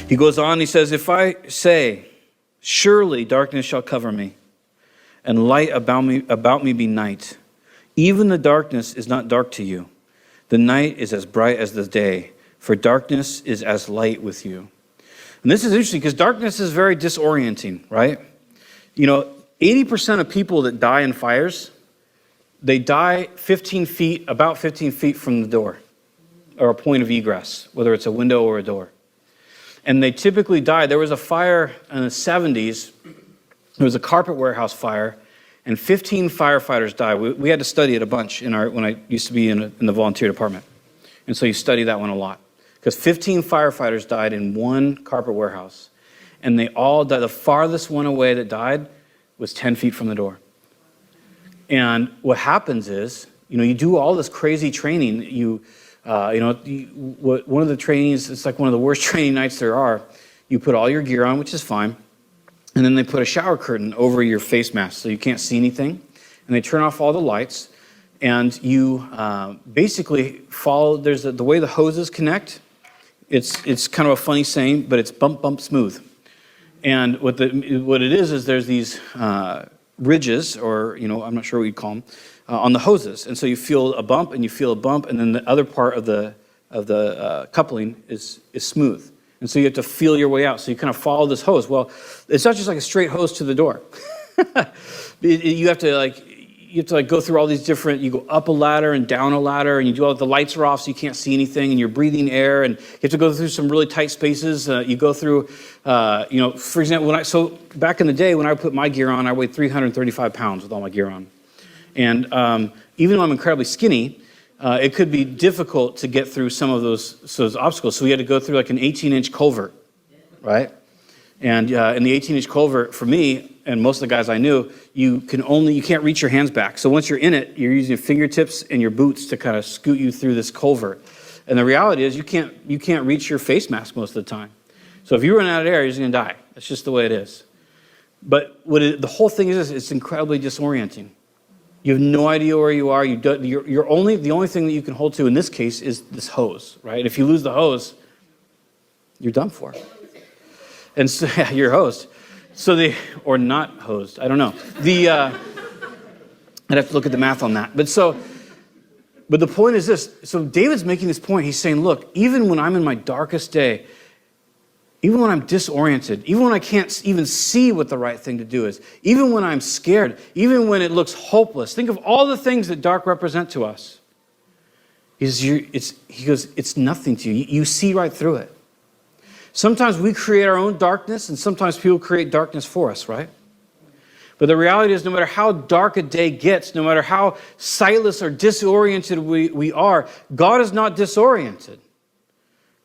He goes on, he says, if I say, surely darkness shall cover me, and light about me be night, even the darkness is not dark to you. The night is as bright as the day, for darkness is as light with you. And this is interesting because darkness is very disorienting, right? 80% of people that die in fires, they die about 15 feet from the door, or a point of egress, whether it's a window or a door. And they typically die. There was a fire in the 70s. There was a carpet warehouse fire, and 15 firefighters died. We had to study it a bunch when I used to be in the volunteer department. And so you study that one a lot. Because 15 firefighters died in one carpet warehouse. And they all died. The farthest one away that died was 10 feet from the door. And what happens is, you do all this crazy training. One of the trainings, it's like one of the worst training nights there are. You put all your gear on, which is fine. And then they put a shower curtain over your face mask so you can't see anything. And they turn off all the lights. And you basically follow, the way the hoses connect, it's kind of a funny saying, but it's bump, bump, smooth. And what it is there's these ridges, or, I'm not sure what you'd call them, on the hoses. And so you feel a bump, and you feel a bump, and then the other part of the coupling is smooth. And so you have to feel your way out. So you kind of follow this hose. Well, it's not just like a straight hose to the door. You have to go through all these different, you go up a ladder and down a ladder, and you do all the lights are off so you can't see anything, and you're breathing air, and you have to go through some really tight spaces. You go through, for example, so back in the day when I put my gear on, I weighed 335 pounds with all my gear on. And even though I'm incredibly skinny, it could be difficult to get through some of those obstacles. So we had to go through like an 18-inch culvert, right? And in the 18-inch culvert, for me, and most of the guys I knew, you can't reach your hands back. So once you're in it, you're using your fingertips and your boots to kind of scoot you through this culvert. And the reality is you can't reach your face mask most of the time. So if you run out of air, you're just going to die. That's just the way it is. But the whole thing is it's incredibly disorienting. You have no idea where you are. The only thing that you can hold to in this case is this hose, right? If you lose the hose, you're done for. And so, yeah, you're hosed. Or not hosed, I don't know. I'd have to look at the math on that. But the point is this. So David's making this point. He's saying, look, even when I'm in my darkest day, even when I'm disoriented, even when I can't even see what the right thing to do is, even when I'm scared, even when it looks hopeless, think of all the things that dark represent to us. He goes, it's nothing to you. You see right through it. Sometimes we create our own darkness, and sometimes people create darkness for us, right? But the reality is, no matter how dark a day gets, no matter how sightless or disoriented we are, God is not disoriented.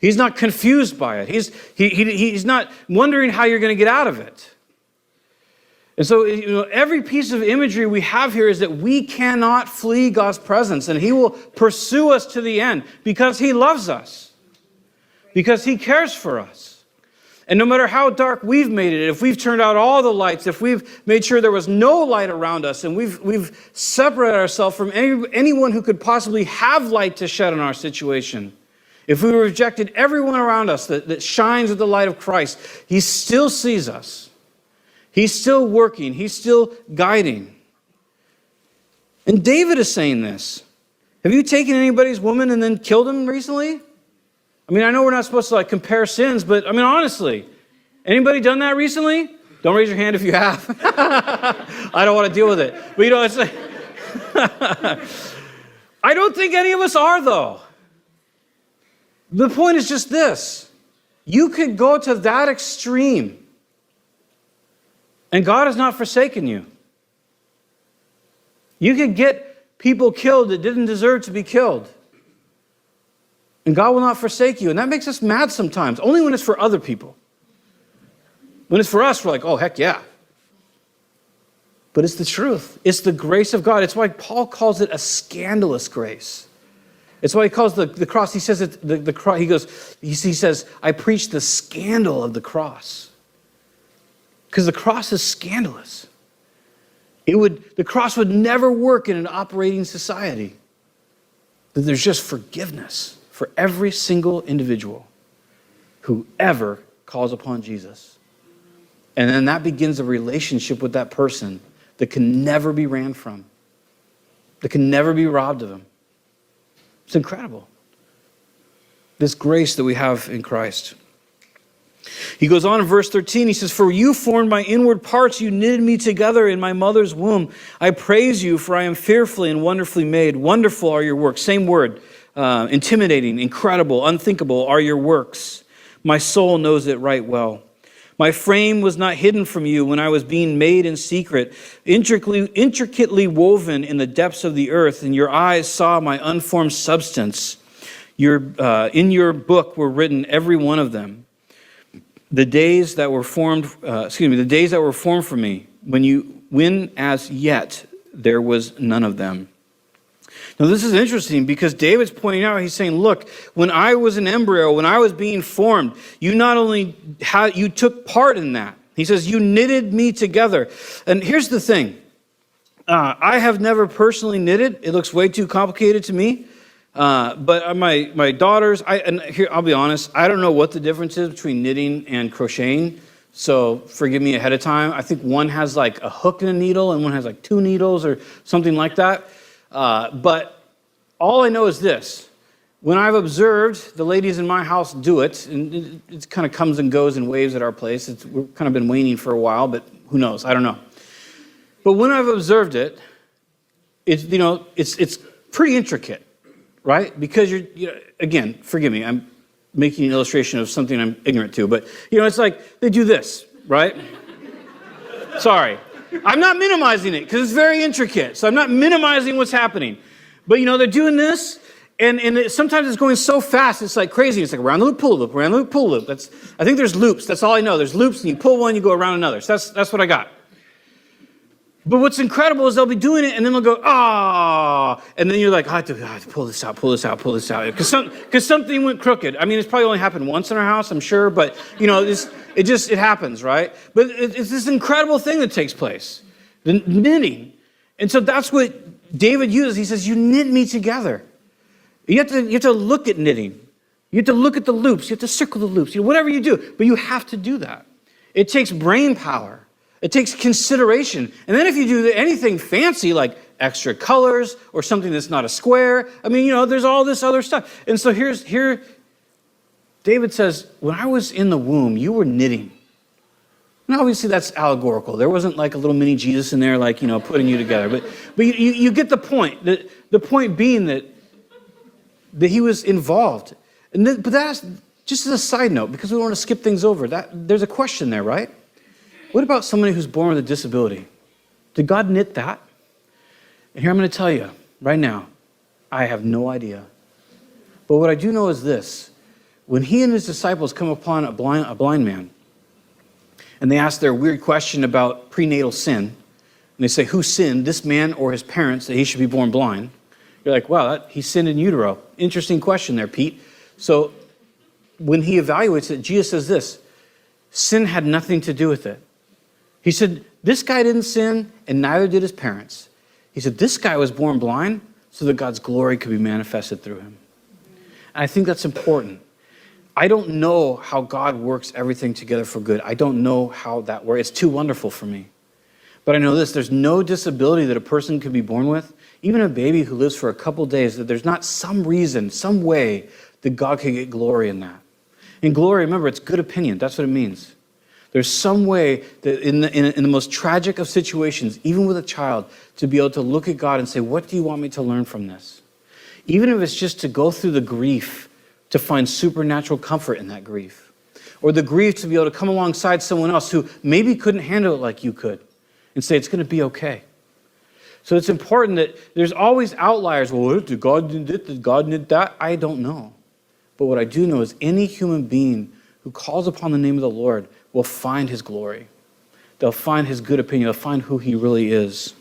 He's not confused by it. He's not wondering how you're going to get out of it. And so, every piece of imagery we have here is that we cannot flee God's presence, and He will pursue us to the end because He loves us, because He cares for us. And no matter how dark we've made it, if we've turned out all the lights, if we've made sure there was no light around us, and we've separated ourselves from anyone who could possibly have light to shed on our situation, if we rejected everyone around us that shines with the light of Christ, He still sees us. He's still working. He's still guiding. And David is saying this. Have you taken anybody's woman and then killed him recently? I mean, I know we're not supposed to compare sins, but I mean, honestly, anybody done that recently? Don't raise your hand if you have. I don't want to deal with it. But it's like, I don't think any of us are, though. The point is just this. You could go to that extreme, and God has not forsaken you. You could get people killed that didn't deserve to be killed, and God will not forsake you. And that makes us mad sometimes, only when it's for other people. When it's for us, we're like, oh, heck yeah. But it's the truth. It's the grace of God. It's why Paul calls it a scandalous grace. It's why he calls the cross, he says the cross, he says, I preach the scandal of the cross. Because the cross is scandalous. The cross would never work in an operating society. That there's just forgiveness for every single individual who ever calls upon Jesus. And then that begins a relationship with that person that can never be ran from, that can never be robbed of him. It's incredible. This grace that we have in Christ. He goes on in verse 13, he says, "For you formed my inward parts, you knitted me together in my mother's womb. I praise you, for I am fearfully and wonderfully made. Wonderful are your works." Same word, intimidating, incredible, unthinkable are your works. My soul knows it right well. My frame was not hidden from you when I was being made in secret, intricately woven in the depths of the earth, and your eyes saw my unformed substance. In your book were written, every one of them. The days that were formed for me, when as yet there was none of them. Now this is interesting because David's pointing out, he's saying, look, when I was an embryo, when I was being formed, you not only you took part in that. He says, you knitted me together. And here's the thing. I have never personally knitted. It looks way too complicated to me. But my daughters, I'll be honest, I don't know what the difference is between knitting and crocheting. So forgive me ahead of time. I think one has like a hook and a needle and one has like 2 needles or something like that. But all I know is this. When I've observed the ladies in my house do it, and it kind of comes and goes in waves at our place. We've kind of been waning for a while, but who knows? I don't know. But when I've observed it, it's pretty intricate, right? Because again, forgive me, I'm making an illustration of something I'm ignorant to, but it's like they do this, right? Sorry. I'm not minimizing it because it's very intricate. So I'm not minimizing what's happening. But they're doing this, and sometimes it's going so fast, it's like crazy. It's like around the loop, pull the loop, around the loop, pull the loop. I think there's loops. That's all I know. There's loops, and you pull one, you go around another. So that's what I got. But what's incredible is they'll be doing it, and then they'll go, and then you're like, I have to pull this out, because something went crooked. I mean, it's probably only happened once in our house, I'm sure, but it happens, right? But it's this incredible thing that takes place, the knitting. And so that's what David uses. He says, you knit me together. You have to look at knitting. You have to look at the loops. You have to circle the loops. Whatever you do, but you have to do that. It takes brain power. It takes consideration. And then if you do anything fancy like extra colors or something that's not a square, there's all this other stuff. And so here David says, when I was in the womb, you were knitting. And obviously that's allegorical. There wasn't like a little mini Jesus in there like, putting you together. But you get the point. The point being that he was involved. But that's just as a side note, because we don't want to skip things over. There's a question there, right? What about somebody who's born with a disability? Did God knit that? And here I'm going to tell you right now, I have no idea. But what I do know is this. When he and his disciples come upon a blind man, and they ask their weird question about prenatal sin, and they say, who sinned, this man or his parents, that he should be born blind? You're like, wow, he sinned in utero. Interesting question there, Pete. So when he evaluates it, Jesus says this, sin had nothing to do with it. He said, this guy didn't sin, and neither did his parents. He said, this guy was born blind so that God's glory could be manifested through him. And I think that's important. I don't know how God works everything together for good. I don't know how that works. It's too wonderful for me. But I know this, there's no disability that a person could be born with, even a baby who lives for a couple days, that there's not some reason, some way that God could get glory in that. And glory, remember, it's good opinion. That's what it means. There's some way that in the most tragic of situations, even with a child, to be able to look at God and say, what do you want me to learn from this? Even if it's just to go through the grief, to find supernatural comfort in that grief. Or the grief to be able to come alongside someone else who maybe couldn't handle it like you could and say, it's going to be okay. So it's important that there's always outliers. Well, did God need it? Did God need that? I don't know. But what I do know is any human being who calls upon the name of the Lord will find his glory. They'll find his good opinion. They'll find who he really is.